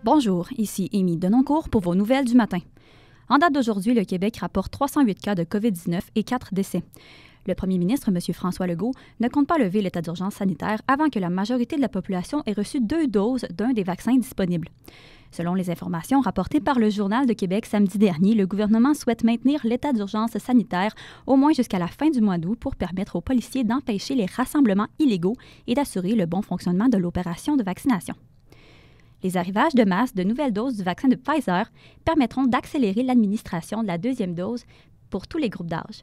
Bonjour, ici Amy Denoncourt pour vos nouvelles du matin. En date d'aujourd'hui, le Québec rapporte 308 cas de COVID-19 et 4 décès. Le premier ministre, M. François Legault, ne compte pas lever l'état d'urgence sanitaire avant que la majorité de la population ait reçu 2 doses d'un des vaccins disponibles. Selon les informations rapportées par le Journal de Québec samedi dernier, le gouvernement souhaite maintenir l'état d'urgence sanitaire au moins jusqu'à la fin du mois d'août pour permettre aux policiers d'empêcher les rassemblements illégaux et d'assurer le bon fonctionnement de l'opération de vaccination. Les arrivages de masse de nouvelles doses du vaccin de Pfizer permettront d'accélérer l'administration de la deuxième dose pour tous les groupes d'âge.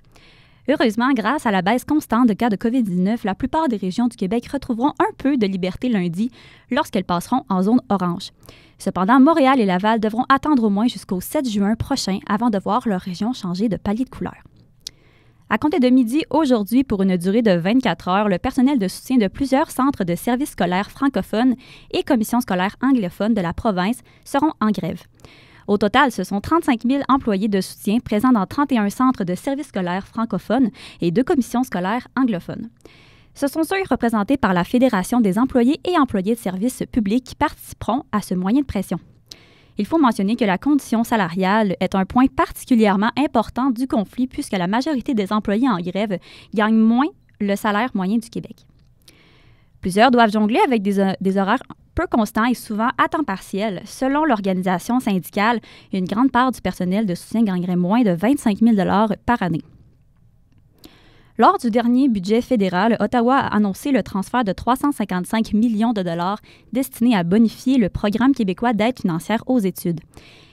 Heureusement, grâce à la baisse constante de cas de COVID-19, la plupart des régions du Québec retrouveront un peu de liberté lundi lorsqu'elles passeront en zone orange. Cependant, Montréal et Laval devront attendre au moins jusqu'au 7 juin prochain avant de voir leur région changer de palier de couleur. À compter de midi aujourd'hui, pour une durée de 24 heures, le personnel de soutien de plusieurs centres de services scolaires francophones et commissions scolaires anglophones de la province seront en grève. Au total, ce sont 35 000 employés de soutien présents dans 31 centres de services scolaires francophones et 2 commissions scolaires anglophones. Ce sont ceux représentés par la Fédération des employés et employés de services publics qui participeront à ce moyen de pression. Il faut mentionner que la condition salariale est un point particulièrement important du conflit puisque la majorité des employés en grève gagnent moins le salaire moyen du Québec. Plusieurs doivent jongler avec des horaires peu constants et souvent à temps partiel. Selon l'organisation syndicale, une grande part du personnel de soutien gagnerait moins de 25 000 $ par année. Lors du dernier budget fédéral, Ottawa a annoncé le transfert de 355 millions de dollars destinés à bonifier le programme québécois d'aide financière aux études.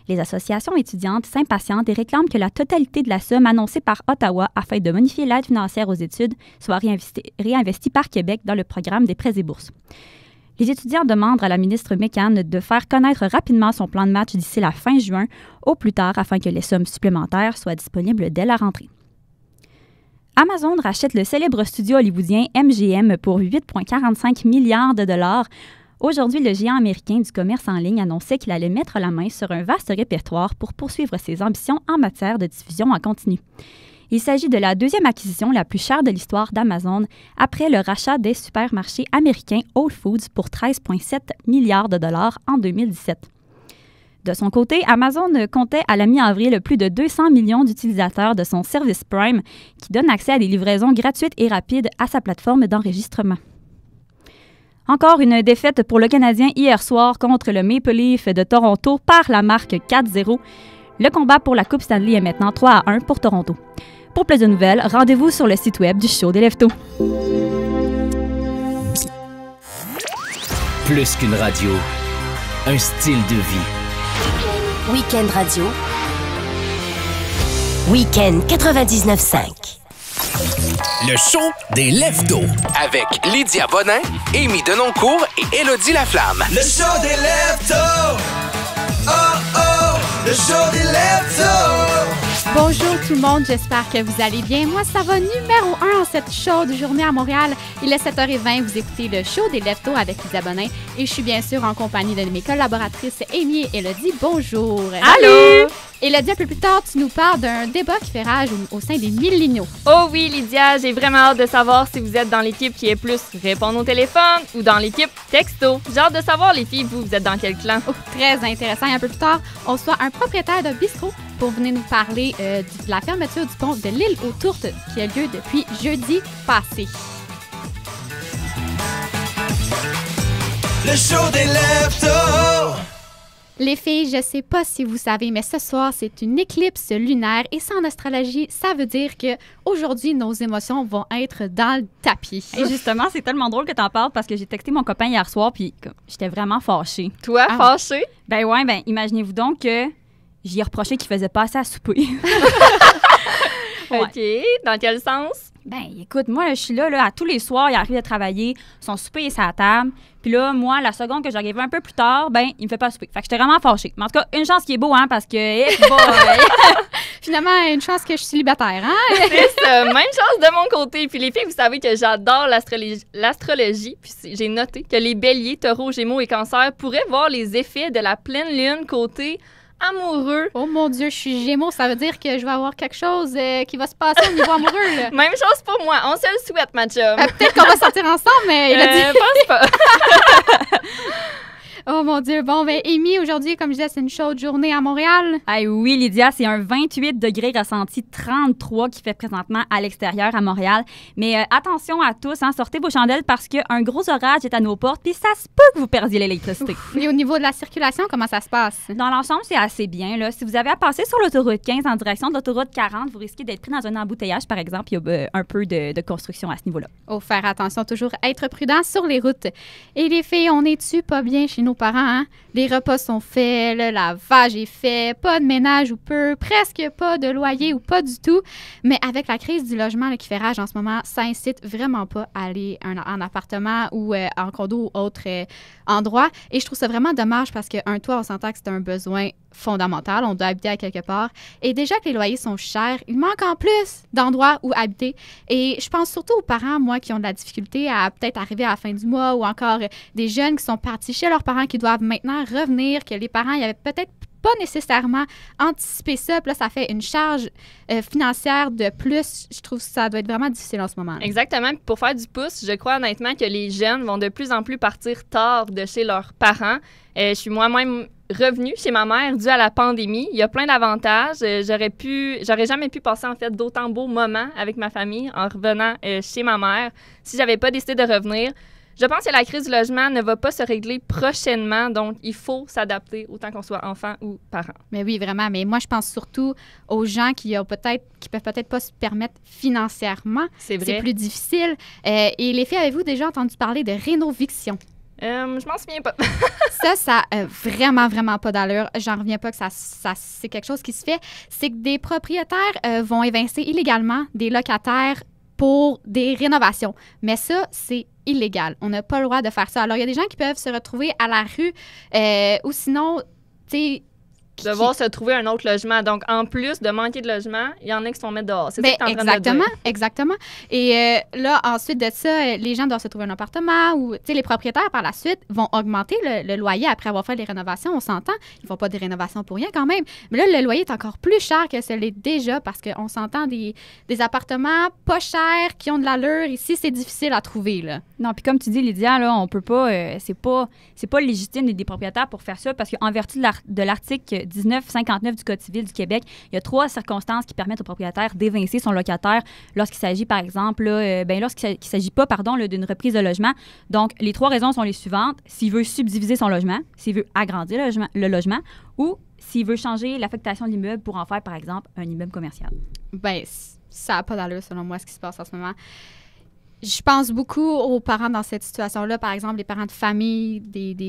Les associations étudiantes s'impatientent et réclament que la totalité de la somme annoncée par Ottawa afin de bonifier l'aide financière aux études soit réinvestie par Québec dans le programme des prêts et bourses. Les étudiants demandent à la ministre Mécan de faire connaître rapidement son plan de match d'ici la fin juin, au plus tard, afin que les sommes supplémentaires soient disponibles dès la rentrée. Amazon rachète le célèbre studio hollywoodien MGM pour 8,45 milliards de dollars. Aujourd'hui, le géant américain du commerce en ligne annonçait qu'il allait mettre la main sur un vaste répertoire pour poursuivre ses ambitions en matière de diffusion en continu. Il s'agit de la deuxième acquisition la plus chère de l'histoire d'Amazon après le rachat des supermarchés américains Whole Foods pour 13,7 milliards de dollars en 2017. De son côté, Amazon comptait à la mi-avril plus de 200 millions d'utilisateurs de son service Prime qui donne accès à des livraisons gratuites et rapides à sa plateforme d'enregistrement. Encore une défaite pour le Canadien hier soir contre le Maple Leaf de Toronto par la marque 4-0. Le combat pour la Coupe Stanley est maintenant 3-1 pour Toronto. Pour plus de nouvelles, rendez-vous sur le site web du show des Leftos. Plus qu'une radio, un style de vie. Week-end Radio. Week-end 99.5. Le show des Leftos avec Lydia Bonin, Amy Denoncourt et Élodie Laflamme. Le show des Leftos. Oh oh, le show des Leftos. Bonjour tout le monde, j'espère que vous allez bien. Moi, ça va numéro 1 en cette chaude journée à Montréal. Il est 7h20, vous écoutez le show des Leftos avec Lydia Bonin et je suis bien sûr en compagnie de mes collaboratrices Amy et Élodie. Bonjour! Allô! Élodie, un peu plus tard, tu nous parles d'un débat qui fait rage au sein des milléniaux. Oh oui, Lydia, j'ai vraiment hâte de savoir si vous êtes dans l'équipe qui est plus répondre au téléphone ou dans l'équipe texto. J'ai hâte de savoir, les filles, vous êtes dans quel clan? Oh, très intéressant. Et un peu plus tard, on reçoit un propriétaire d'un bistrot pour venir nous parler de la fermeture du pont de l'île aux Tourtes qui a lieu depuis jeudi passé. Le show des Leftos. Les filles, je sais pas si vous savez, mais ce soir, c'est une éclipse lunaire et ça, en astrologie, ça veut dire que aujourd'hui, nos émotions vont être dans le tapis. Et justement, c'est tellement drôle que t'en parles parce que j'ai texté mon copain hier soir puis j'étais vraiment fâchée. Toi, fâchée? Ben ouais, imaginez-vous donc que j'y ai reproché qu'il faisait pas assez à souper. Ouais. OK, dans quel sens? Ben, écoute, moi, je suis là, à tous les soirs, il arrive à travailler, son souper est à la table. Puis là, moi, la seconde que j'arrive un peu plus tard, il me fait pas souper. Fait que j'étais vraiment fâchée. Mais en tout cas, une chance qui est beau, hein, parce que... Finalement, une chance que je suis célibataire, hein? C'est ça, même chance de mon côté. Puis les filles, vous savez que j'adore l'astrologie. Puis j'ai noté que les béliers, taureaux, gémeaux et cancers pourraient voir les effets de la pleine lune côté amoureux. Oh mon Dieu, je suis Gémeaux, ça veut dire que je vais avoir quelque chose qui va se passer au niveau amoureux. Là. Même chose pour moi, on se le souhaite, ma chum. Peut-être qu'on va sortir ensemble, mais il a dit... pense pas. Oh mon Dieu, Dieu. Bon, ben, Amy, aujourd'hui, comme je disais, c'est une chaude journée à Montréal. Hey, oui, Lydia, c'est un 28 degrés ressenti 33 qui fait présentement à l'extérieur à Montréal. Mais attention à tous, hein, sortez vos chandelles parce qu'un gros orage est à nos portes puis ça se peut que vous perdiez l'électricité. Et au niveau de la circulation, comment ça se passe? Dans l'ensemble, c'est assez bien. Là. Si vous avez à passer sur l'autoroute 15 en direction de l'autoroute 40, vous risquez d'être pris dans un embouteillage, par exemple. Il y a un peu de construction à ce niveau-là. Oh, faire attention, toujours être prudent sur les routes. Et les filles, on est-tu pas bien chez nos parents, hein? Les repas sont faits, le lavage est fait, pas de ménage ou peu, presque pas de loyer ou pas du tout. Mais avec la crise du logement là, qui fait rage en ce moment, ça incite vraiment pas à aller en appartement ou en condo ou autre endroit. Et je trouve ça vraiment dommage parce qu'un toit, on s'entend que c'est un besoin fondamental. On doit habiter à quelque part. Et déjà que les loyers sont chers, il manque en plus d'endroits où habiter. Et je pense surtout aux parents, moi, qui ont de la difficulté à peut-être arriver à la fin du mois ou encore des jeunes qui sont partis chez leurs parents qui doivent maintenant revenir, que les parents, ils avaient peut-être pas nécessairement anticipé ça. Puis là, ça fait une charge financière de plus. Je trouve que ça doit être vraiment difficile en ce moment. Exactement. Puis pour faire du pouce, je crois honnêtement que les jeunes vont de plus en plus partir tard de chez leurs parents. Je suis moi-même revenue chez ma mère dû à la pandémie. Il y a plein d'avantages. J'aurais jamais pu passer en fait d'autant beaux moments avec ma famille en revenant chez ma mère si j'avais pas décidé de revenir. Je pense que la crise du logement ne va pas se régler prochainement, donc il faut s'adapter autant qu'on soit enfant ou parent. Mais oui, vraiment. Mais moi, je pense surtout aux gens qui peuvent peut-être pas se permettre financièrement. C'est vrai. C'est plus difficile. Et les filles, avez-vous déjà entendu parler de rénoviction? Je m'en souviens pas. Ça vraiment, vraiment pas d'allure. J'en reviens pas que ça c'est quelque chose qui se fait. C'est que des propriétaires vont évincer illégalement des locataires pour des rénovations. Mais ça, c'est illégal. On n'a pas le droit de faire ça. Alors, il y a des gens qui peuvent se retrouver à la rue ou sinon, tu sais... Devoir se trouver un autre logement. Donc, en plus de manquer de logement, il y en a qui se font mettre dehors. C'est ça que tu es en train de dire. Exactement. Et là, ensuite de ça, les gens doivent se trouver un appartement ou, tu sais, les propriétaires, par la suite, vont augmenter le loyer après avoir fait les rénovations. On s'entend. Ils ne font pas des rénovations pour rien quand même. Mais là, le loyer est encore plus cher que ce l'est déjà parce qu'on s'entend des appartements pas chers qui ont de l'allure. Ici, c'est difficile à trouver, là. Non, puis comme tu dis, Lydia, là, on peut pas... c'est pas légitime des propriétaires pour faire ça parce qu'en vertu de l'article 1959 du Code civil du Québec, il y a 3 circonstances qui permettent au propriétaire d'évincer son locataire lorsqu'il s'agit, par exemple, lorsqu'il ne s'agit pas, d'une reprise de logement. Donc, les 3 raisons sont les suivantes. S'il veut subdiviser son logement, s'il veut agrandir le logement ou s'il veut changer l'affectation de l'immeuble pour en faire, par exemple, un immeuble commercial. Bien, ça n'a pas d'allure, selon moi, ce qui se passe en ce moment. Je pense beaucoup aux parents dans cette situation-là. Par exemple, les parents de famille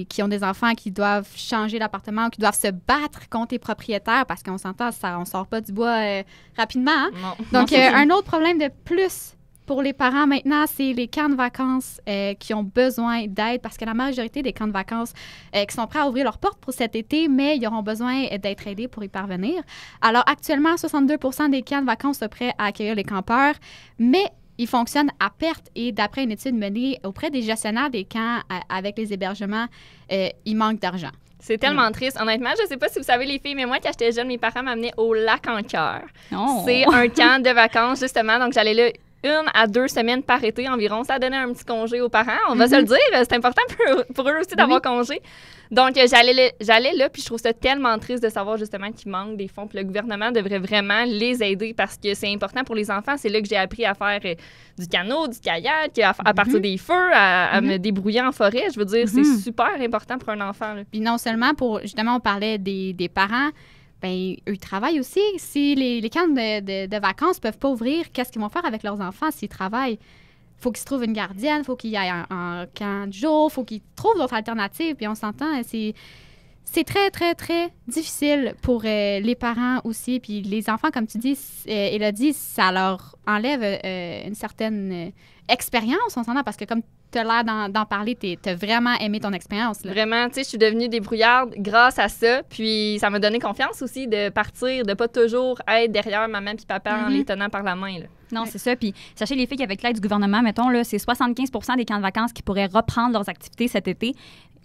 qui ont des enfants qui doivent changer d'appartement ou qui doivent se battre contre les propriétaires parce qu'on s'entend, on ne sort pas du bois rapidement. Hein? Non. Donc, un autre problème de plus pour les parents maintenant, c'est les camps de vacances qui ont besoin d'aide parce que la majorité des camps de vacances qui sont prêts à ouvrir leurs portes pour cet été, mais ils auront besoin d'être aidés pour y parvenir. Alors, actuellement, 62% des camps de vacances sont prêts à accueillir les campeurs, mais ils fonctionnent à perte et d'après une étude menée auprès des gestionnaires des camps avec les hébergements, il manque d'argent. C'est tellement triste. Honnêtement, je ne sais pas si vous savez, les filles, mais moi, quand j'étais jeune, mes parents m'amenaient au Lac-en-Cœur. Oh. C'est un camp de vacances, justement. Donc, j'allais là 1 à 2 semaines par été environ. Ça donnait un petit congé aux parents. On va se le dire, c'est important pour eux aussi d'avoir congé. Donc, j'allais là, puis je trouve ça tellement triste de savoir justement qu'il manque des fonds. Puis le gouvernement devrait vraiment les aider parce que c'est important pour les enfants. C'est là que j'ai appris à faire du canot, du kayak, à partir des feux, à me débrouiller en forêt. Je veux dire, c'est super important pour un enfant. Là. Puis non seulement justement, on parlait des parents, bien, eux, ils travaillent aussi. Si les camps de vacances ne peuvent pas ouvrir, qu'est-ce qu'ils vont faire avec leurs enfants s'ils travaillent? Il faut qu'ils se trouvent une gardienne, il faut qu'ils aillent en camp de jour, il faut qu'ils trouvent d'autres alternatives. Puis on s'entend, c'est très, très, très difficile pour les parents aussi. Puis les enfants, comme tu dis, Élodie, ça leur enlève une certaine expérience, on s'entend, parce que comme tu as l'air d'en parler, tu as vraiment aimé ton expérience. Là. Vraiment, tu sais, je suis devenue débrouillarde grâce à ça. Puis ça m'a donné confiance aussi de partir, de pas toujours être derrière maman puis papa en les tenant par la main. Là. Non, c'est ça. Puis sachez, les filles, qu'avec l'aide du gouvernement, mettons, là, c'est 75% des camps de vacances qui pourraient reprendre leurs activités cet été.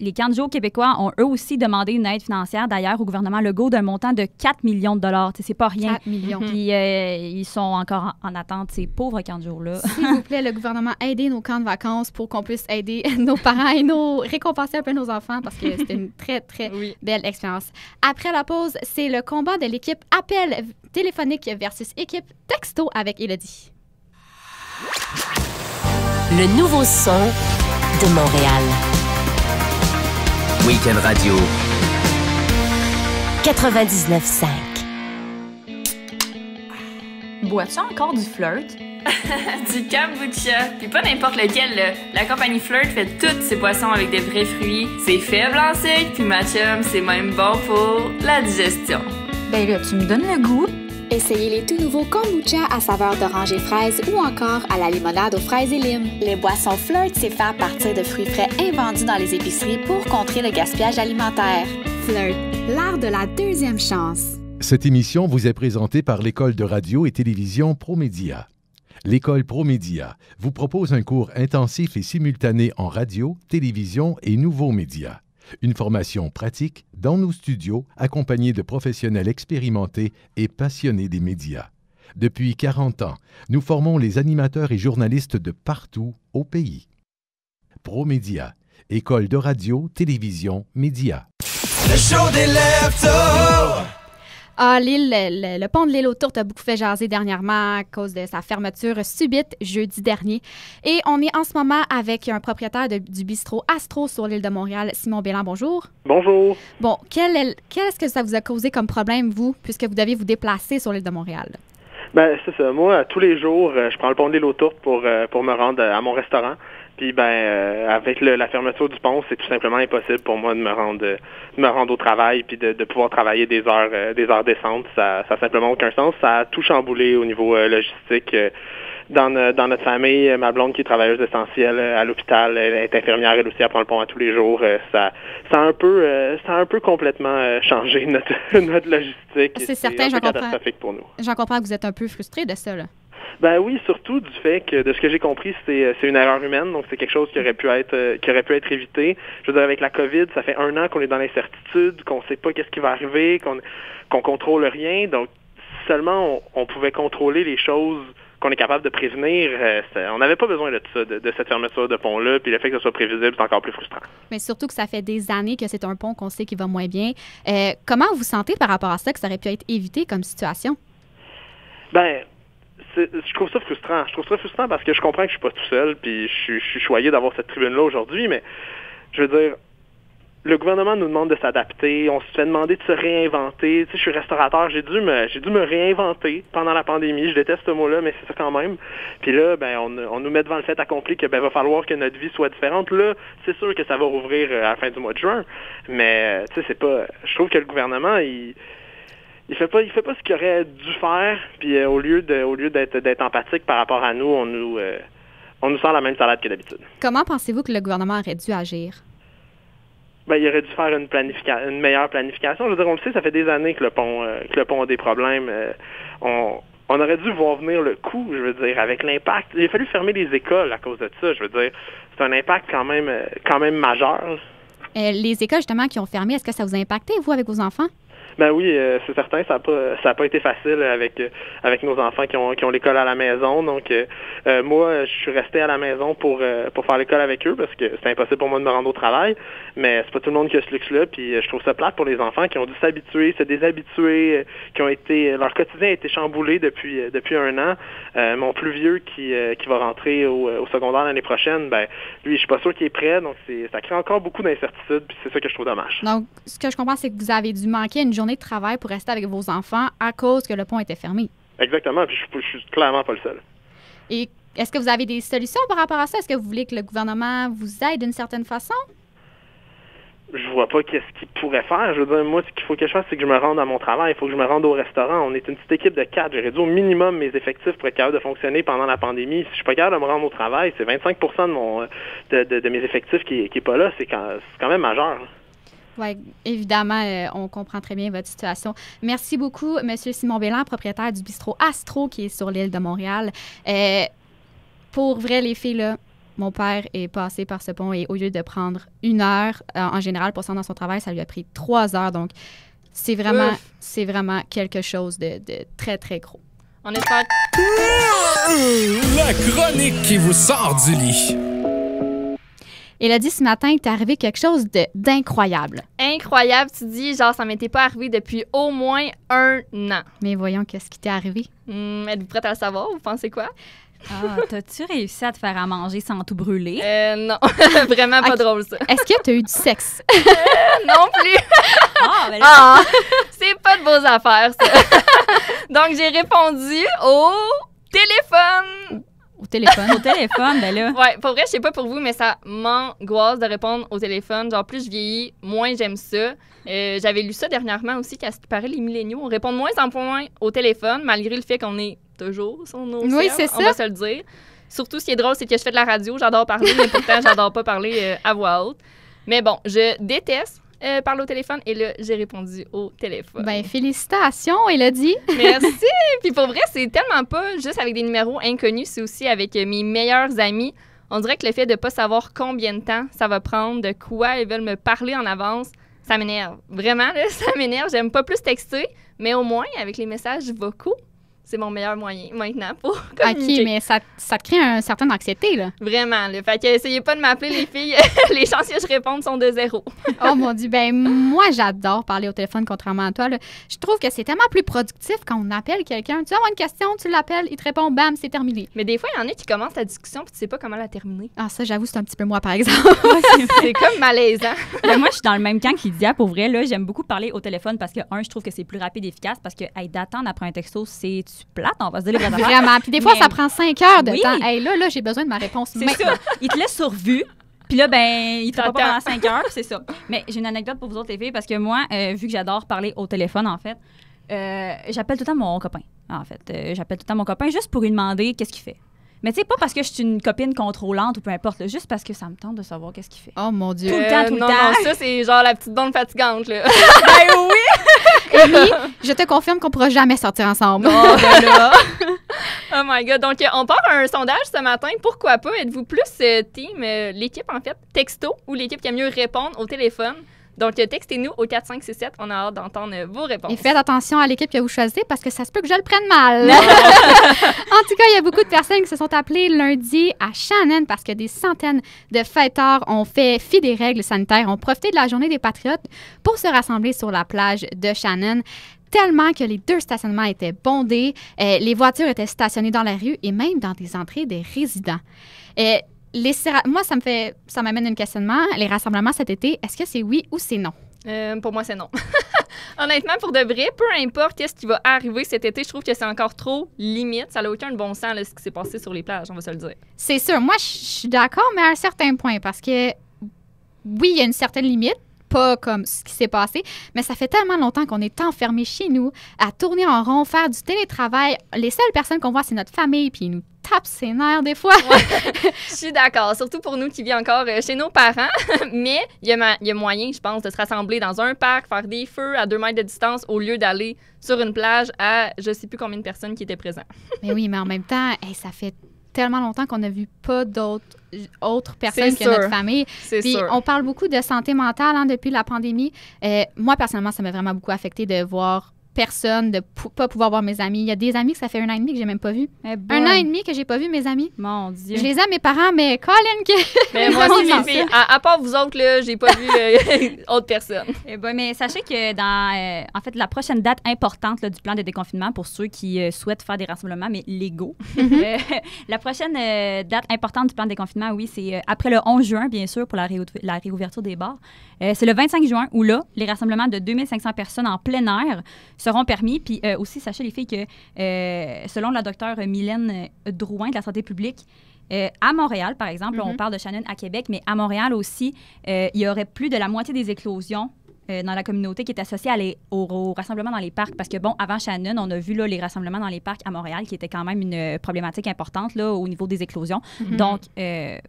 Les camps de jour québécois ont eux aussi demandé une aide financière, d'ailleurs, au gouvernement Legault d'un montant de 4 millions de dollars. C'est pas rien. 4 millions. Puis ils sont encore en attente, ces pauvres camps de jour-là. S'il vous plaît, le gouvernement, aidez nos camps de vacances pour qu'on puisse aider nos parents et récompenser un peu nos enfants parce que c'était une très, très belle expérience. Après la pause, c'est le combat de l'équipe appel téléphonique versus équipe texto avec Élodie. Le nouveau son de Montréal. Week-end Radio. 99.5. Bois-tu encore du flirt? Du kombucha, puis pas n'importe lequel, là. La compagnie Flirt fait toutes ses boissons avec des vrais fruits. C'est faible en sucre, puis ma chum, c'est même bon pour la digestion. Ben là, tu me donnes le goût. Essayez les tout nouveaux kombucha à saveur d'orange et fraise ou encore à la limonade aux fraises et limes. Les boissons Flirt, c'est fait à partir de fruits frais invendus dans les épiceries pour contrer le gaspillage alimentaire. Flirt, l'art de la deuxième chance. Cette émission vous est présentée par l'École de radio et télévision Promédia. L'École Promédia vous propose un cours intensif et simultané en radio, télévision et nouveaux médias. Une formation pratique dans nos studios, accompagnée de professionnels expérimentés et passionnés des médias. Depuis 40 ans, nous formons les animateurs et journalistes de partout au pays. Promédia, École de radio, télévision, médias. Le show des leftos! Ah, le pont de l'île aux Tourtes a beaucoup fait jaser dernièrement à cause de sa fermeture subite jeudi dernier. Et on est en ce moment avec un propriétaire du bistrot Astro sur l'île de Montréal, Simon Bélan. Bonjour. Bonjour. Bon, qu'est-ce que ça vous a causé comme problème, vous, puisque vous deviez vous déplacer sur l'île de Montréal? Ben, c'est ça. Moi, tous les jours, je prends le pont de l'île aux Tourtes pour me rendre à mon restaurant. Puis, avec la fermeture du pont, c'est tout simplement impossible pour moi de me rendre au travail puis de pouvoir travailler des heures décentes. Ça a simplement aucun sens. Ça a tout chamboulé au niveau logistique. Dans notre famille, ma blonde qui est travailleuse essentielle à l'hôpital, elle est infirmière, elle aussi, elle prend le pont à tous les jours. Ça a un peu complètement changé notre logistique. C'est certain, j'en comprends. C'est catastrophique pour nous. J'en comprends que vous êtes un peu frustré de ça, là. Ben oui, surtout du fait que, de ce que j'ai compris, c'est une erreur humaine, donc c'est quelque chose qui aurait pu être évité. Je veux dire, avec la COVID, ça fait 1 an qu'on est dans l'incertitude, qu'on sait pas qu'est-ce qui va arriver, qu'on contrôle rien, donc si seulement on pouvait contrôler les choses qu'on est capable de prévenir, on n'avait pas besoin de ça, de cette fermeture de pont-là, puis le fait que ce soit prévisible, c'est encore plus frustrant. Mais surtout que ça fait des années que c'est un pont qu'on sait qui va moins bien. Comment vous sentez par rapport à ça, que ça aurait pu être évité comme situation? Ben, je trouve ça frustrant. Je trouve ça frustrant parce que je comprends que je suis pas tout seul, puis je suis choyé d'avoir cette tribune-là aujourd'hui, mais je veux dire, le gouvernement nous demande de s'adapter, on se fait demander de se réinventer. Tu sais, je suis restaurateur, j'ai dû me réinventer pendant la pandémie. Je déteste ce mot-là, mais c'est ça quand même. Puis là, on nous met devant le fait accompli que va falloir que notre vie soit différente. Là, c'est sûr que ça va rouvrir à la fin du mois de juin, mais tu sais, c'est pas. Je trouve que le gouvernement, il fait pas ce qu'il aurait dû faire, puis au lieu d'être empathique par rapport à nous, on nous sort la même salade que d'habitude. Comment pensez-vous que le gouvernement aurait dû agir? Ben, il aurait dû faire une meilleure planification. Je veux dire, on le sait, ça fait des années que le pont a des problèmes. On aurait dû voir venir le coup, je veux dire, avec l'impact. Il a fallu fermer les écoles à cause de ça. Je veux dire, c'est un impact quand même majeur. Les écoles, justement, qui ont fermé, est-ce que ça vous a impacté, vous, avec vos enfants? Ben oui, c'est certain, ça a pas été facile avec nos enfants qui ont l'école à la maison. Donc moi, je suis resté à la maison pour faire l'école avec eux parce que c'est impossible pour moi de me rendre au travail. Mais c'est pas tout le monde qui a ce luxe-là. Puis je trouve ça plate pour les enfants qui ont dû s'habituer, se déshabituer, leur quotidien a été chamboulé depuis 1 an. Mon plus vieux qui va rentrer au secondaire l'année prochaine, ben lui, je suis pas sûr qu'il est prêt. Donc ça crée encore beaucoup d'incertitudes. Puis c'est ça que je trouve dommage. Donc ce que je comprends, c'est que vous avez dû manquer une journée de travail pour rester avec vos enfants à cause que le pont était fermé. Exactement, puis je suis clairement pas le seul. Et est-ce que vous avez des solutions par rapport à ça? Est-ce que vous voulez que le gouvernement vous aide d'une certaine façon? Je vois pas qu'est-ce qu'il pourrait faire. Je veux dire, moi, ce qu'il faut que je fasse, c'est que je me rende à mon travail. Il faut que je me rende au restaurant. On est une petite équipe de 4. J'ai réduit au minimum mes effectifs pour être capable de fonctionner pendant la pandémie. Si je suis pas capable de me rendre au travail, c'est 25% de mes effectifs qui est pas là. C'est quand même majeur. Oui, évidemment, on comprend très bien votre situation. Merci beaucoup, M. Simon Bélan, propriétaire du bistrot Astro qui est sur l'île de Montréal. Pour vrai, les filles, là, Mon père est passé par ce pont et au lieu de prendre 1 heure, en général, pour se rendre dans son travail, ça lui a pris 3 heures. Donc, c'est vraiment quelque chose de très, très gros. On espère... La chronique qui vous sort du lit. Elle a dit ce matin que t'es arrivé quelque chose d'incroyable. Incroyable, tu dis, genre, ça m'était pas arrivé depuis au moins 1 an. Mais voyons, qu'est-ce qui t'est arrivé? Êtes-vous prête à le savoir? Vous pensez quoi? Ah, t'as-tu réussi à te faire à manger sans tout brûler? Non, vraiment pas drôle, ça. Est-ce que t'as eu du sexe? Non plus! Ben là... c'est pas de beaux affaires, ça. Donc, j'ai répondu au téléphone. Au téléphone? Au téléphone, ben là. Ouais, pour vrai, je sais pas pour vous, mais ça m'angoisse de répondre au téléphone. Genre, plus je vieillis, moins j'aime ça. J'avais lu ça dernièrement aussi, qu'à ce qui paraît, les milléniaux, on répond de moins en moins au téléphone, malgré le fait qu'on est toujours sur nos Oui, celles, c'est ça. on va se le dire. Surtout, ce qui est drôle, c'est que je fais de la radio, j'adore parler, mais pourtant, j'adore pas parler à voix haute. Mais bon, je déteste parler au téléphone, et là, j'ai répondu au téléphone. Ben, félicitations, Élodie. Merci! Puis pour vrai, c'est tellement pas juste avec des numéros inconnus, c'est aussi avec mes meilleurs amis. On dirait que le fait de pas savoir combien de temps ça va prendre, de quoi ils veulent me parler en avance, ça m'énerve. Vraiment, là, ça m'énerve. J'aime pas plus texter, mais au moins, avec les messages vocaux, c'est mon meilleur moyen maintenant pour communiquer. OK, mais ça te crée une certaine anxiété, là. Vraiment, là. Fait que essayez pas de m'appeler, les filles. Les chances que je réponde sont de 0. Oh mon Dieu, ben moi, j'adore parler au téléphone, contrairement à toi, là. Je trouve que c'est tellement plus productif quand on appelle quelqu'un. Tu as une question, tu l'appelles, il te répond, bam, c'est terminé. Mais des fois, il y en a qui commencent la discussion puis tu sais pas comment la terminer. Ah, ça, j'avoue, c'est un petit peu moi, par exemple. C'est comme malaisant. Ben moi, je suis dans le même camp que Lydia. Pour vrai, là, j'aime beaucoup parler au téléphone parce que, je trouve que c'est plus rapide et efficace parce que, d'attendre après un texto, c'est-tu plate, on va se dire les vraies affaires. Vraiment. Puis des fois, Mais... ça prend 5 heures de oui. temps. Hey, là, j'ai besoin de ma réponse c'est maintenant. ça. Il te laisse sur vue. Puis là, ben, il te répond pas pendant 5 heures, c'est ça. Mais j'ai une anecdote pour vous autres, les filles, parce que moi, vu que j'adore parler au téléphone, en fait, j'appelle tout le temps mon copain. En fait, j'appelle tout le temps mon copain juste pour lui demander qu'est-ce qu'il fait. Mais tu sais, pas parce que je suis une copine contrôlante ou peu importe, là, juste parce que ça me tente de savoir qu'est-ce qu'il fait. Oh mon Dieu. Tout le temps. Non, ça, c'est genre la petite blonde fatigante, là. Ben oui! Amy, je te confirme qu'on pourra jamais sortir ensemble. Oh, ben là. Oh my God. Donc, on part un sondage ce matin. Pourquoi pas? Êtes-vous plus team, l'équipe, en fait, texto, ou l'équipe qui aime mieux répondre au téléphone? Donc, textez-nous au 4567. On a hâte d'entendre vos réponses. Et faites attention à l'équipe que vous choisissez parce que ça se peut que je le prenne mal. En tout cas, il y a beaucoup de personnes qui se sont appelées lundi à Shannon parce que des centaines de fêteurs ont fait fi des règles sanitaires, ont profité de la journée des Patriotes pour se rassembler sur la plage de Shannon. Tellement que les 2 stationnements étaient bondés, les voitures étaient stationnées dans la rue et même dans des entrées des résidents. Moi, ça m'amène un questionnement. Les rassemblements cet été, est-ce que c'est oui ou c'est non? Pour moi, c'est non. Honnêtement, pour de vrai, peu importe qu'est-ce qui va arriver cet été, je trouve que c'est encore trop limite. Ça n'a aucun bon sens, là, ce qui s'est passé sur les plages, on va se le dire. C'est sûr. Moi, je suis d'accord, mais à un certain point, parce que oui, il y a une certaine limite. Pas comme ce qui s'est passé, mais ça fait tellement longtemps qu'on est enfermés chez nous, à tourner en rond, faire du télétravail. Les seules personnes qu'on voit, c'est notre famille, puis ils nous tapent ses nerfs des fois. Ouais. Je suis d'accord, surtout pour nous qui vivons encore chez nos parents, mais il y a moyen, je pense, de se rassembler dans un parc, faire des feux à 2 mètres de distance au lieu d'aller sur une plage à je sais plus combien de personnes qui étaient présentes. Mais oui, mais en même temps, ça fait tellement longtemps qu'on n'a vu pas d'autres personnes que notre famille. Puis on parle beaucoup de santé mentale depuis la pandémie. Moi, personnellement, ça m'a vraiment beaucoup affecté de voir personne, de pas pouvoir voir mes amis. Il y a des amis que ça fait 1 an et demi que j'ai même pas vu. 1 an et demi que j'ai pas vu mes amis. Mon Dieu. Je les aime, mes parents, mais Colin que... Mais moi aussi, mes filles, à part vous autres, là, j'ai pas vu autre personne. Mais sachez que dans, en fait, la prochaine date importante là, du plan de déconfinement, pour ceux qui souhaitent faire des rassemblements, mais légaux, la prochaine date importante du plan de déconfinement, oui, c'est après le 11 juin, bien sûr, pour la réouverture des bars. C'est le 25 juin où, là, les rassemblements de 2500 personnes en plein air seront permis. Puis aussi, sachez, les filles, que selon la docteure Mylène Drouin de la santé publique, à Montréal, par exemple, on parle de Shannon à Québec, mais à Montréal aussi, il y aurait plus de la moitié des éclosions dans la communauté qui est associée au rassemblement dans les parcs. Parce que, bon, avant Shannon, on a vu là, les rassemblements dans les parcs à Montréal qui étaient quand même une problématique importante là, au niveau des éclosions. Donc,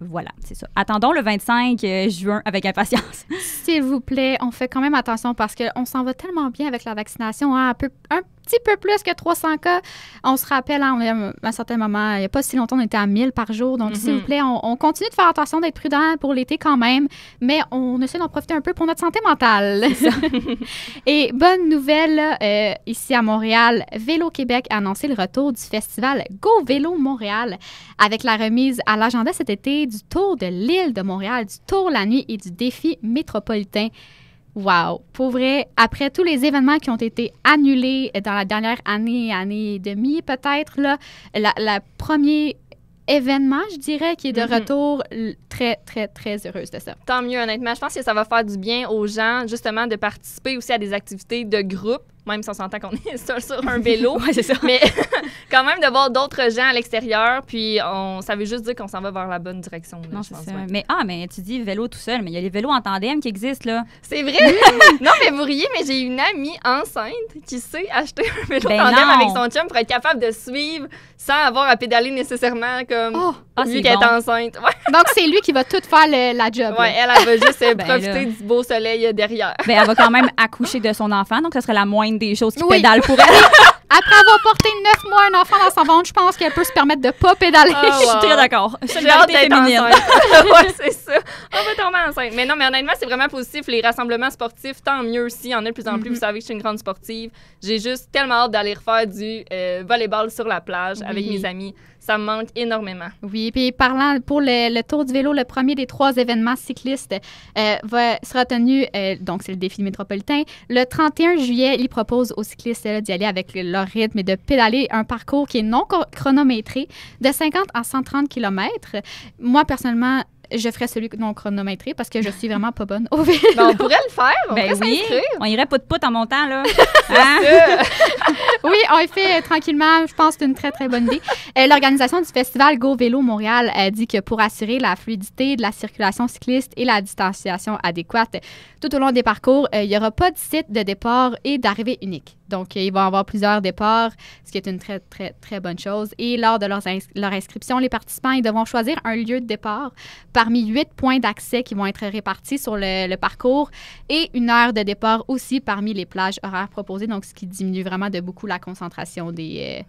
voilà, c'est ça. Attendons le 25 juin avec impatience. S'il vous plaît, on fait quand même attention parce qu'on s'en va tellement bien avec la vaccination. Hein? Un petit peu plus que 300 cas. On se rappelle, à un certain moment, il n'y a pas si longtemps, on était à 1000 par jour. Donc, s'il vous plaît, on continue de faire attention, d'être prudent pour l'été quand même, mais on essaie d'en profiter un peu pour notre santé mentale. C'est ça. Et bonne nouvelle, ici à Montréal, Vélo-Québec a annoncé le retour du festival Go Vélo Montréal avec la remise à l'agenda cet été du Tour de l'île de Montréal, du Tour la nuit et du défi métropolitain. Wow! Pour vrai, après tous les événements qui ont été annulés dans la dernière année et demie, peut-être, là, la premier événement, je dirais, qui est de retour, très, très, très heureuse de ça. Tant mieux, honnêtement. Je pense que ça va faire du bien aux gens, justement, de participer aussi à des activités de groupe, même si on s'entend qu'on est seul sur un vélo. Oui, c'est ça. Mais quand même, de voir d'autres gens à l'extérieur, puis ça veut juste dire qu'on s'en va vers la bonne direction. Là, non, c'est ça. Ouais. Mais tu dis vélo tout seul, mais il y a les vélos en tandem qui existent, là. C'est vrai? Non, mais vous riez, mais j'ai une amie enceinte qui sait acheter un vélo tandem avec son chum pour être capable de suivre sans avoir à pédaler nécessairement comme lui qui est enceinte. Ouais. Donc, c'est lui qui va tout faire la job. Oui, elle va juste profiter du beau soleil derrière. Elle va quand même accoucher de son enfant, donc ça serait la moindre des choses qui pédale pour elle. Après avoir porté 9 mois un enfant dans son ventre, je pense qu'elle peut se permettre de ne pas pédaler. Je suis très d'accord. J'ai hâte d'être enceinte. Oui, c'est ça. On va tomber enceinte. Mais non, mais honnêtement, c'est vraiment positif. Les rassemblements sportifs, tant mieux aussi. Il y en a de plus en plus. Vous savez que je suis une grande sportive. J'ai juste tellement hâte d'aller refaire du volleyball sur la plage avec mes amis. Ça me manque énormément. Oui, puis parlant pour le Tour du vélo, le premier des 3 événements cyclistes sera tenu, donc c'est le défi métropolitain. Le 31 juillet, il propose aux cyclistes d'y aller avec leur rythme et de pédaler un parcours qui est non chronométré de 50 à 130 km. Moi, personnellement, je ferais celui non chronométré parce que je suis vraiment pas bonne au vélo. Ben, on pourrait le faire. On pourrait s'inscrire. On irait pout-pout en montant, là. Oui, on le fait tranquillement. Je pense que c'est une très, très bonne idée. L'organisation du festival Go Vélo Montréal dit que pour assurer la fluidité de la circulation cycliste et la distanciation adéquate tout au long des parcours, il n'y aura pas de site de départ et d'arrivée unique. Donc, il va y avoir plusieurs départs, ce qui est une très, très, très bonne chose. Et lors de leur inscription, les participants ils devront choisir un lieu de départ parmi 8 points d'accès qui vont être répartis sur le parcours et une heure de départ aussi parmi les plages horaires proposées, donc ce qui diminue vraiment de beaucoup la concentration des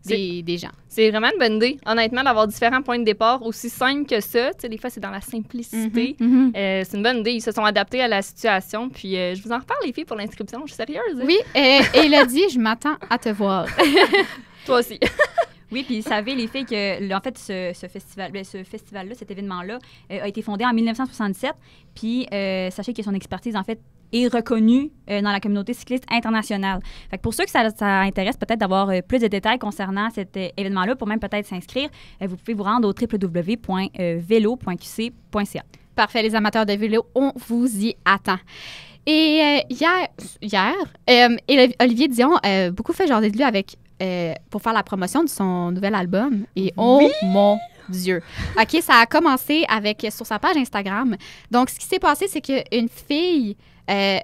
gens. C'est vraiment une bonne idée, honnêtement, d'avoir différents points de départ aussi simples que ça. Tu sais, des fois, c'est dans la simplicité. C'est une bonne idée. Ils se sont adaptés à la situation. Puis, je vous en reparle, les filles, pour l'inscription. Je suis sérieuse. Oui, et Elodie, je m'attends à te voir. Toi aussi. Oui, puis vous savez, les filles, que en fait, ce festival-là, cet événement-là, a été fondé en 1967. Puis, sachez que son expertise, en fait, est reconnue dans la communauté cycliste internationale. Fait que pour ceux que ça intéresse peut-être d'avoir plus de détails concernant cet événement-là, pour même peut-être s'inscrire, vous pouvez vous rendre au www.velo.qc.ca. Parfait, les amateurs de vélo, on vous y attend. Et hier, Olivier Dion a beaucoup fait jaser de lui pour faire la promotion de son nouvel album. Et mon Dieu. OK, ça a commencé sur sa page Instagram. Donc, ce qui s'est passé, c'est qu'une fille a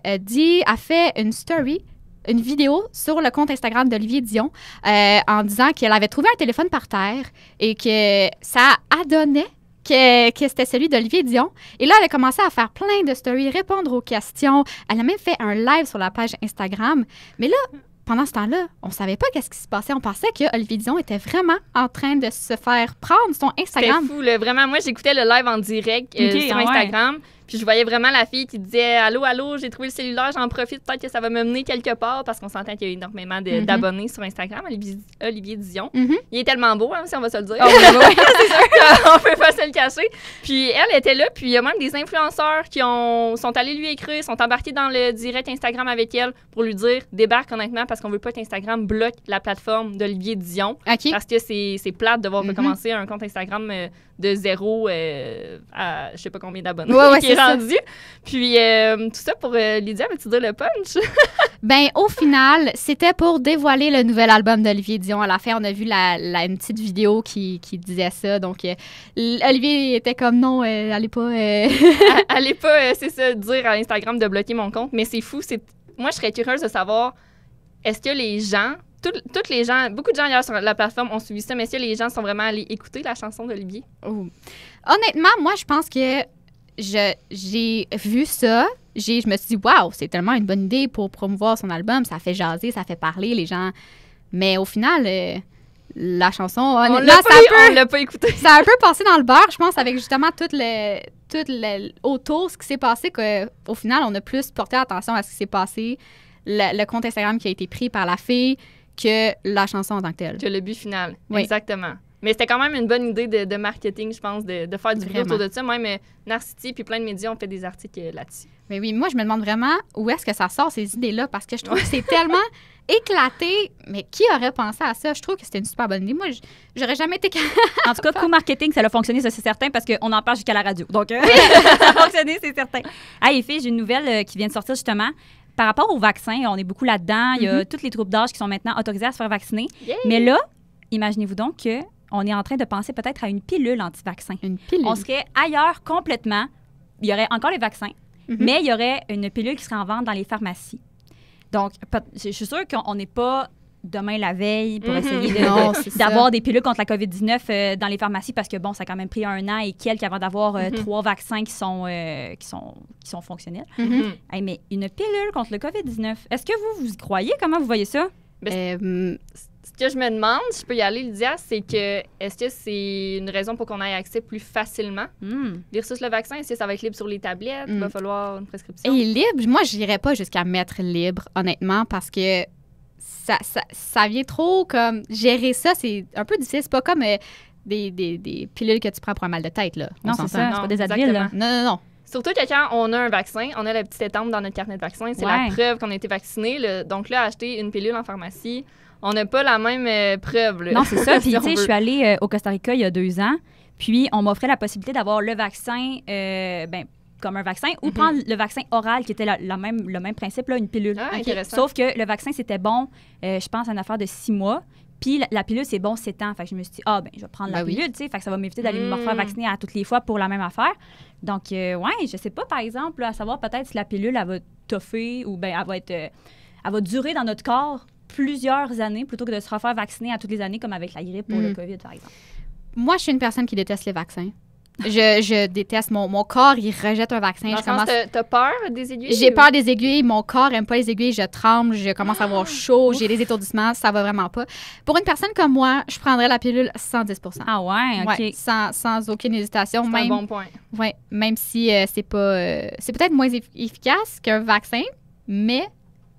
fait une story, une vidéo sur le compte Instagram d'Olivier Dion en disant qu'elle avait trouvé un téléphone par terre et que ça adonnait que c'était celui d'Olivier Dion. Et là, elle a commencé à faire plein de stories, répondre aux questions. Elle a même fait un live sur la page Instagram. Mais là, pendant ce temps-là, on ne savait pas qu'est-ce qui se passait. On pensait que Olivier Dion était vraiment en train de se faire prendre son Instagram. C'était fou, là. Vraiment. Moi, j'écoutais le live en direct sur Instagram. Puis je voyais vraiment la fille qui disait « Allô, allô, j'ai trouvé le cellulaire, j'en profite, peut-être que ça va me mener quelque part. » Parce qu'on s'entend qu'il y a énormément d'abonnés sur Instagram, Olivier Dion. Il est tellement beau, hein, si on va se le dire. Oh, oui, c'est sûr qu'on peut pas se le cacher. Puis elle était là, puis il y a même des influenceurs qui sont allés lui écrire, sont embarqués dans le direct Instagram avec elle pour lui dire « Débarque honnêtement, parce qu'on veut pas qu'Instagram bloque la plateforme d'Olivier Dion. Okay. Parce que c'est plate de devoir recommencer un compte Instagram de 0 à je sais pas combien d'abonnés qui est rendu. Puis tout ça pour Lydia, veux-tu dire le punch? Ben au final, c'était pour dévoiler le nouvel album d'Olivier Dion. À la fin, on a vu une petite vidéo qui disait ça. Donc Olivier était comme non, allez pas... allez pas, c'est ça, dire à Instagram de bloquer mon compte. Mais c'est fou. Moi, je serais curieuse de savoir, est-ce que les gens... Toutes les gens, beaucoup de gens hier sur la plateforme ont suivi ça, mais est-ce que les gens sont vraiment allés écouter la chanson d'Olivier? Oh. Honnêtement, moi, je pense que j'ai vu ça, je me suis dit, waouh, c'est tellement une bonne idée pour promouvoir son album. Ça fait jaser, ça fait parler les gens. Mais au final, la chanson, on l'a pas écouté. Ça a un peu passé dans le beurre, je pense, avec justement tout autour, ce qui s'est passé, qu'au final, on a plus porté attention à ce qui s'est passé, le compte Instagram qui a été pris par la fille, que la chanson en tant que telle. Que le but final, oui. Exactement. Mais c'était quand même une bonne idée de marketing, je pense, de faire du bruit autour de ça. Même Narcity puis plein de médias ont fait des articles là-dessus. Mais oui, moi, je me demande vraiment où est-ce que ça sort, ces idées-là, parce que je trouve que c'est tellement éclaté. Mais qui aurait pensé à ça? Je trouve que c'était une super bonne idée. Moi, j'aurais jamais été En tout cas, coup marketing, ça a fonctionné, ça, c'est certain, parce qu'on en parle jusqu'à la radio. Donc, ça a fonctionné, c'est certain. Hey, les filles, j'ai une nouvelle qui vient de sortir, justement. Par rapport au vaccin, on est beaucoup là-dedans. Il y a toutes les groupes d'âge qui sont maintenant autorisés à se faire vacciner. Yeah. Mais là, imaginez-vous donc que on est en train de penser peut-être à une pilule anti-vaccin. Une pilule? On serait ailleurs complètement. Il y aurait encore les vaccins, mais il y aurait une pilule qui serait en vente dans les pharmacies. Donc, je suis sûre qu'on n'est pas demain la veille pour essayer d'avoir des pilules contre la COVID-19 dans les pharmacies parce que, bon, ça a quand même pris 1 an et quelques avant d'avoir 3 vaccins qui sont fonctionnels. Hey, mais une pilule contre le COVID-19, est-ce que vous y croyez? Comment vous voyez ça? Ce que je me demande, je peux y aller, Lydia, c'est que est-ce que c'est une raison pour qu'on ait accès plus facilement versus le vaccin? Est-ce que ça va être libre sur les tablettes? Il va falloir une prescription? Et libre? Moi, je n'irais pas jusqu'à mettre libre, honnêtement, parce que ça vient trop comme... Gérer ça, c'est un peu difficile. C'est pas comme des pilules que tu prends pour un mal de tête, là. Non, c'est ça. C'est pas des Advil, là. Non. Surtout que quand on a un vaccin, on a la petite étampe dans notre carnet de vaccin. C'est la preuve qu'on a été vacciné. Donc là, acheter une pilule en pharmacie, on n'a pas la même preuve. Là. Non, c'est ça. Puis, tu sais, je suis allée au Costa Rica il y a 2 ans. Puis, on m'offrait la possibilité d'avoir le vaccin, comme un vaccin, ou prendre le vaccin oral, qui était le même principe, là, une pilule. Ah, intéressant. Sauf que le vaccin, c'était bon, je pense, à une affaire de 6 mois. Puis, la pilule, c'est bon 7 ans. Fait que je me suis dit, je vais prendre la pilule, tu sais. Fait que ça va m'éviter d'aller me refaire vacciner à toutes les fois pour la même affaire. Donc, je sais pas, par exemple, à savoir peut-être si la pilule, elle va toffer ou bien elle va durer dans notre corps plusieurs années plutôt que de se refaire vacciner à toutes les années comme avec la grippe pour le COVID, par exemple. Moi, je suis une personne qui déteste les vaccins. Je déteste mon corps, il rejette un vaccin. T'as peur des aiguilles? J'ai peur des aiguilles. Mon corps n'aime pas les aiguilles. Je tremble, je commence à avoir chaud, j'ai des étourdissements. Ça va vraiment pas. Pour une personne comme moi, je prendrais la pilule 110 %. Ah ouais? OK. Ouais, sans aucune hésitation. C'est un bon point. Ouais, même si c'est pas... c'est peut-être moins efficace qu'un vaccin, mais...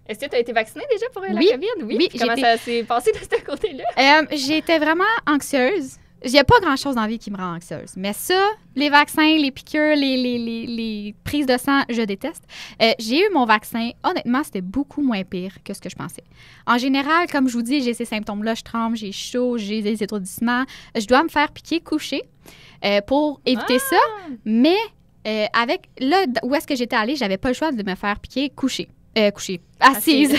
Est-ce que tu as été vaccinée déjà pour la COVID? Oui. Comment ça s'est passé de ce côté-là? J'étais vraiment anxieuse. Il n'y a pas grand-chose dans la vie qui me rend anxieuse. Mais ça, les vaccins, les piqûres, les prises de sang, je déteste. J'ai eu mon vaccin. Honnêtement, c'était beaucoup moins pire que ce que je pensais. En général, comme je vous dis, j'ai ces symptômes-là. Je tremble, j'ai chaud, j'ai des étourdissements. Je dois me faire piquer coucher pour éviter ça. Mais avec là où est-ce que j'étais allée, j'avais pas le choix de me faire piquer coucher. Assise.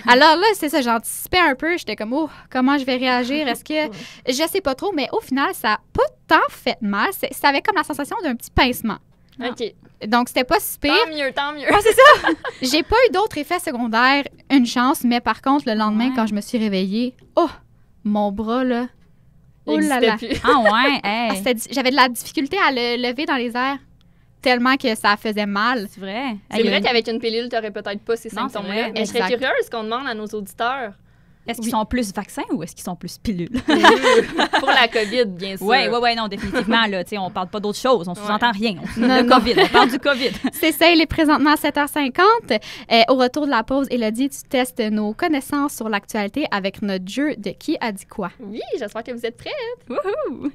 Alors là, c'est ça, j'anticipais un peu. J'étais comme, comment je vais réagir? Est-ce que... Je sais pas trop, mais au final, ça n'a pas tant fait mal. Ça avait comme la sensation d'un petit pincement. OK. Donc, c'était pas si pire. Tant mieux. Ah, c'est ça! J'ai pas eu d'autres effets secondaires, une chance, mais par contre, le lendemain, quand je me suis réveillée, mon bras, là... Oh là là! Ah ouais? Hey. J'avais de la difficulté à le lever dans les airs. Tellement que ça faisait mal. C'est vrai. C'est vrai qu'avec une pilule, tu n'aurais peut-être pas ces symptômes-là. Mais je serais curieuse qu'on demande à nos auditeurs. Est-ce qu'ils sont plus vaccins ou est-ce qu'ils sont plus pilules? Pour la COVID, bien sûr. Oui, non, définitivement. Là, on ne parle pas d'autre chose. On ne sous-entend rien. On parle du COVID. C'est ça, il est présentement à 7h50. Au retour de la pause, Élodie, tu testes nos connaissances sur l'actualité avec notre jeu de Qui a dit quoi? Oui, j'espère que vous êtes prêtes. Wouhou!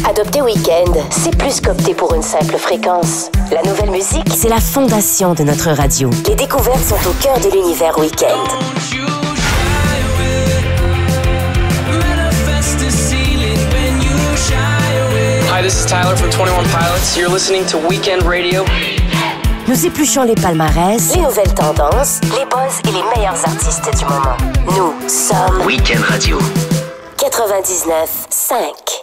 Adopter Week-end, c'est plus qu'opter pour une simple fréquence. La nouvelle musique, c'est la fondation de notre radio. Les découvertes sont au cœur de l'univers Week-end. Hi, this is Tyler from 21 Pilots. You're listening to Weekend Radio. Nous épluchons les palmarès, les nouvelles tendances, les buzz et les meilleurs artistes du moment. Nous sommes Weekend Radio 99.5.